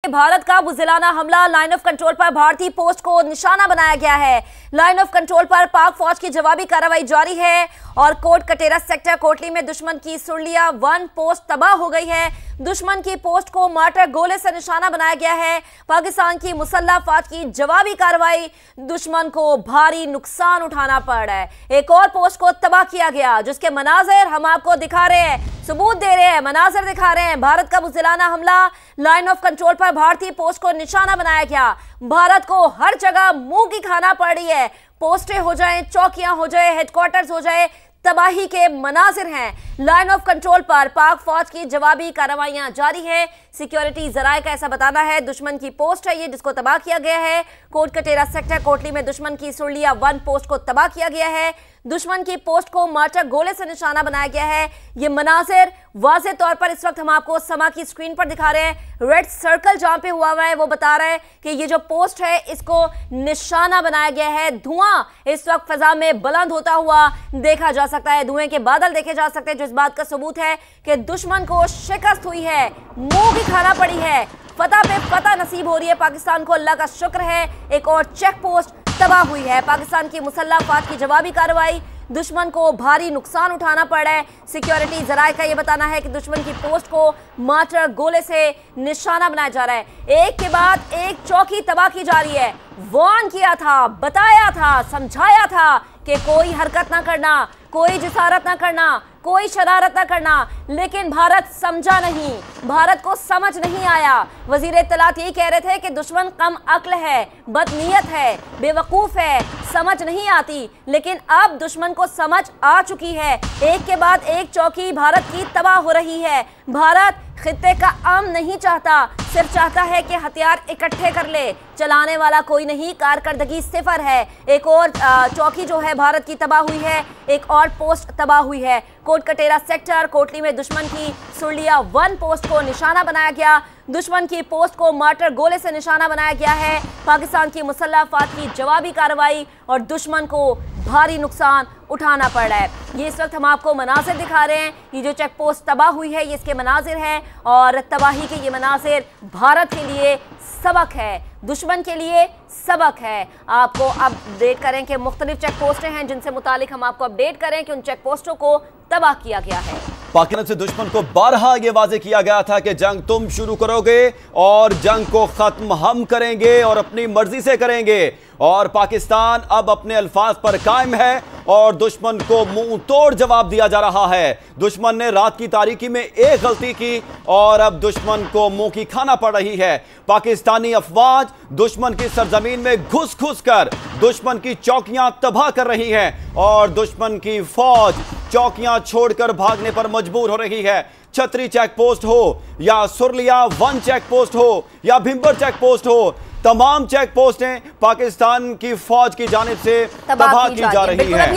भारत का बुज़दिलाना हमला, line of control पर भारतीय पोस्ट को निशाना बनाया गया है। लाइन ऑफ कंट्रोल पर पाक फौज की जवाबी कार्रवाई जारी है और कोट कटेरा सेक्टर कोटली में दुश्मन की सुरलिया 1 पोस्ट तबाह हो गई है। दुश्मन की पोस्ट को मार्टर गोले से निशाना बनाया गया है। पाकिस्तान की मुसल्लह फौज की जवाबी कार्रवाई, दुश्मन को भारी नुकसान उठाना पड़ रहा है। एक और पोस्ट को तबाह किया गया, जिसके मनाजिर हम आपको दिखा रहे हैं, सबूत दे रहे हैं, मनाजिर दिखा रहे हैं। भारत का बुज़दिलाना हमला, लाइन ऑफ कंट्रोल पर भारतीय पोस्ट को निशाना बनाया गया। भारत को हर जगह मुंह की खाना पड़ रही है। पोस्टें हो जाएं, चौकियां हो जाए, हेडक्वार्टर्स हो जाए, तबाही के मनाजिर हैं। लाइन ऑफ कंट्रोल पर पाक फौज की जवाबी कार्रवाइयां जारी है। सिक्योरिटी जराये का ऐसा बताना है, दुश्मन की पोस्ट है ये जिसको तबाह किया गया है। कोट कटेरा सेक्टर कोटली में दुश्मन की सुरलिया 1 पोस्ट को तबाह किया गया है। दुश्मन की पोस्ट को मार्टर गोले से निशाना बनाया गया है। ये मनाजिर वाज़े तौर पर इस वक्त हम आपको समा की स्क्रीन पर दिखा रहे हैं। रेड सर्कल जहां पे हुआ है वो बता रहा है कि ये जो पोस्ट है इसको निशाना बनाया गया है। धुआं इस वक्त फिजा में बुलंद होता हुआ देखा जा सकता है, धुएं के बादल देखे जा सकते हैं, जो इस बात का सबूत है कि दुश्मन को शिकस्त हुई है, मुंह की खाना पड़ी है, फतह पे फतह नसीब हो रही है पाकिस्तान को। अल्लाह का शुक्र है एक और चेक पोस्ट तबाह हुई है। पाकिस्तान की मुसल्लह फौज की जवाबी कार्रवाई, दुश्मन को भारी नुकसान उठाना पड़ रहा है। सिक्योरिटी जराये का यह बताना है कि दुश्मन की पोस्ट को मार्टर गोले से निशाना बनाया जा रहा है। एक के बाद एक चौकी तबाह की जा रही है। वार्न किया था, बताया था, समझाया था कि कोई हरकत ना करना, कोई जिसारत ना करना, कोई शरारत ना करना, लेकिन भारत समझा नहीं, भारत को समझ नहीं आया। वजीर इत्तलात यही कह रहे थे कि दुश्मन कम अक्ल है, बदनीयत है, बेवकूफ़ है, समझ नहीं आती, लेकिन अब दुश्मन को समझ आ चुकी है। एक के बाद एक चौकी भारत की तबाह हो रही है। भारत खित्ते का अमन नहीं चाहता, सिर्फ चाहता है कि हथियार इकट्ठे कर ले। चलाने वाला कोई नहीं, कारकर्दगी सिफर है। एक और चौकी जो है भारत की तबाह हुई है, एक और पोस्ट तबाह हुई है। कोट कटेरा सेक्टर कोटली में दुश्मन की सुरलिया 1 पोस्ट को निशाना बनाया गया। दुश्मन की पोस्ट को मार्टर गोले से निशाना बनाया गया है। पाकिस्तान की मुसल्लह फौज की जवाबी कार्रवाई और दुश्मन को भारी नुकसान उठाना पड़ रहा है। ये इस वक्त हम आपको मनाजिर दिखा रहे हैं। ये जो चेक पोस्ट तबाह हुई है ये इसके मनाजिर हैं और तबाही के ये मनाजिर भारत के लिए सबक है, दुश्मन के लिए सबक है। आपको अपडेट करें कि मुख्तलिफ चेक पोस्टें हैं जिनसे मुतालिक हम आपको अपडेट करें कि उन चेक पोस्टों को तबाह किया गया है। पाकिस्तान से दुश्मन को बारहा यह वाजे किया गया था कि जंग तुम शुरू करोगे और जंग को खत्म हम करेंगे और अपनी मर्जी से करेंगे। और पाकिस्तान अब अपने अल्फाज पर कायम है और दुश्मन को मुंह तोड़ जवाब दिया जा रहा है। दुश्मन ने रात की तारीकी में एक गलती की और अब दुश्मन को मुंह की खाना पड़ रही है। पाकिस्तानी अफवाज दुश्मन की सरजमीन में घुस घुस कर दुश्मन की चौकियां तबाह कर रही हैं और दुश्मन की फौज चौकियां छोड़कर भागने पर मजबूर हो रही है। छतरी चेक पोस्ट हो या सुरलिया 1 चेक पोस्ट हो या भिंबर चेक पोस्ट हो, तमाम चेक पोस्टें पाकिस्तान की फौज की जानिब से तबाह की जा रही है।